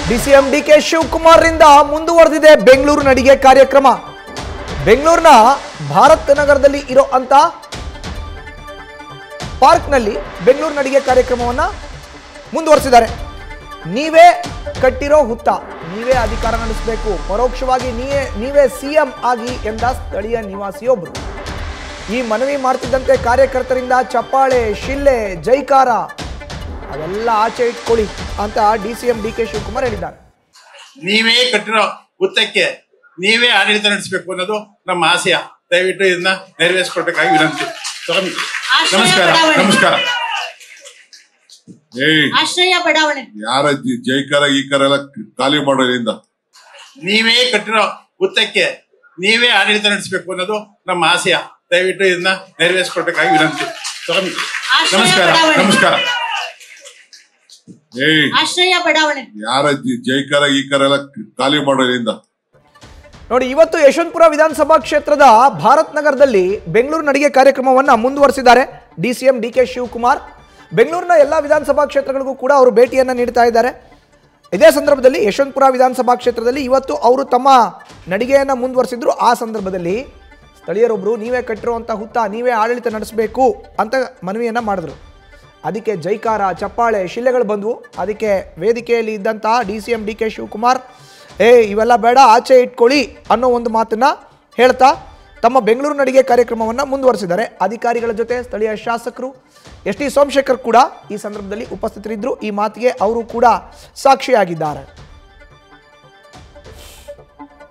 DCM DK Shivakumar ರಿಂದ ಮುಂದುವರೆದಿದೆ ಬೆಂಗಳೂರು ನಡಿಗೆ ಕಾರ್ಯಕ್ರಮ. ಬೆಂಗಳೂರಿನ ಭಾರತ್ ನಗರದಲ್ಲಿ ಇರೋ ಅಂತ ಪಾರ್ಕ್ ನಲ್ಲಿ ಬೆಂಗಳೂರು ನಡಿಗೆ ಕಾರ್ಯಕ್ರಮವನ್ನ ಮುಂದುವರೆಸಿದ್ದಾರೆ. ನೀವೇ ಕಟ್ಟಿರೋ ಹುತ್ತ, ನೀವೇ ಅಧಿಕಾರ ನಡೆಸಬೇಕು, ಪರೋಕ್ಷವಾಗಿ ನೀವೇ ಸಿಎಂ ಆಗಿ ಎಂದ ಸ್ಥಳೀಯ ನಿವಾಸಿಯೊಬ್ಬರು. ಈ ಮನವಿ ಮಾಡ್ತಿದ್ದಂತೆ ಕಾರ್ಯಕರ್ತರಿಂದ ಚಪ್ಪಾಳೆ, ಶಿಲ್ಲೆ, ಜೈಕಾರ ಅವೆಲ್ಲ ಆಚೆ ಇಟ್ಕೊಳ್ಳಿ ಅಂತ ಡಿಸಿಎಂ ಡಿಕೆ ಶಿವಕುಮಾರ್ ಹೇಳಿದ್ದಾರೆ. ನೀವೇ ಕಟ್ಟಿರೋ ಹುತ್ತಕ್ಕೆ ನೀವೇ ಆಡಳಿತ ನಡೆಸಬೇಕು ಅನ್ನೋದು ನಮ್ಮ ಆಶಯ. ದಯವಿಟ್ಟು ಇದನ್ನ ನೆರವೇರಿಸಿಕೊಡ್ಬೇಕಾಗಿ ವಿನಂತಿ. ನಮಸ್ಕಾರ. ನಮಸ್ಕಾರ. ಯಾರ ಜೈಕಾರ ಈಕಾರ ಎಲ್ಲ ಖಾಲಿ ಮಾಡೋದ್ರಿಂದ ನೀವೇ ಕಟ್ಟಿರೋ ಹುತ್ತಕ್ಕೆ ನೀವೇ ಆಡಳಿತ ನಡೆಸಬೇಕು ಅನ್ನೋದು ನಮ್ಮ ಆಶಯ. ದಯವಿಟ್ಟು ಇದನ್ನ ನೆರವೇರಿಸಿಕೊಡ್ಬೇಕಾಗಿ ವಿನಂತಿ. ನಮಸ್ಕಾರ. ನಮಸ್ಕಾರ. ಯಾರ ಜೈಕಾರ ಈಕಾರ ಎಲ್ಲ ಖಾಲಿ ಮಾಡೋದ್ರಿಂದ ನೋಡಿ, ಇವತ್ತು ಯಶವಂತಪುರ ವಿಧಾನಸಭಾ ಕ್ಷೇತ್ರದ ಭಾರತ್ ನಗರದಲ್ಲಿ ಬೆಂಗಳೂರು ನಡಿಗೆ ಕಾರ್ಯಕ್ರಮವನ್ನು ಮುಂದುವರೆಸಿದ್ದಾರೆ ಡಿಸಿಎಂ ಡಿಕೆ ಶಿವಕುಮಾರ್. ಬೆಂಗಳೂರಿನ ಎಲ್ಲ ವಿಧಾನಸಭಾ ಕ್ಷೇತ್ರಗಳಿಗೂ ಕೂಡ ಅವರು ಭೇಟಿಯನ್ನು ನೀಡ್ತಾ ಇದ್ದಾರೆ. ಇದೇ ಸಂದರ್ಭದಲ್ಲಿ ಯಶವಂತಪುರ ವಿಧಾನಸಭಾ ಕ್ಷೇತ್ರದಲ್ಲಿ ಇವತ್ತು ಅವರು ತಮ್ಮ ನಡಿಗೆಯನ್ನು ಮುಂದುವರೆಸಿದ್ರು. ಆ ಸಂದರ್ಭದಲ್ಲಿ ಸ್ಥಳೀಯರೊಬ್ಬರು ನೀವೇ ಕಟ್ಟಿರುವಂಥ ಹುತ್ತ, ನೀವೇ ಆಡಳಿತ ನಡೆಸಬೇಕು ಅಂತ ಮನವಿಯನ್ನು ಮಾಡಿದ್ರು. ಅದಕ್ಕೆ ಜೈಕಾರ, ಚಪ್ಪಾಳೆ, ಶಿಲ್ಲೆಗಳು ಬಂದವು. ಅದಕ್ಕೆ ವೇದಿಕೆಯಲ್ಲಿ ಇದ್ದಂಥ ಡಿಸಿಎಂ ಡಿಕೆ ಶಿವಕುಮಾರ್ ಇವೆಲ್ಲ ಬೇಡ, ಆಚೆ ಇಟ್ಕೊಳ್ಳಿ ಅನ್ನೋ ಒಂದು ಮಾತನ್ನ ಹೇಳ್ತಾ ತಮ್ಮ ಬೆಂಗಳೂರು ನಡಿಗೆ ಕಾರ್ಯಕ್ರಮವನ್ನು ಮುಂದುವರೆಸಿದ್ದಾರೆ. ಅಧಿಕಾರಿಗಳ ಜೊತೆ ಸ್ಥಳೀಯ ಶಾಸಕರು ಎಸ್ ಟಿ ಸೋಮಶೇಖರ್ ಕೂಡ ಈ ಸಂದರ್ಭದಲ್ಲಿ ಉಪಸ್ಥಿತರಿದ್ದರು. ಈ ಮಾತಿಗೆ ಅವರು ಕೂಡ ಸಾಕ್ಷಿಯಾಗಿದ್ದಾರೆ.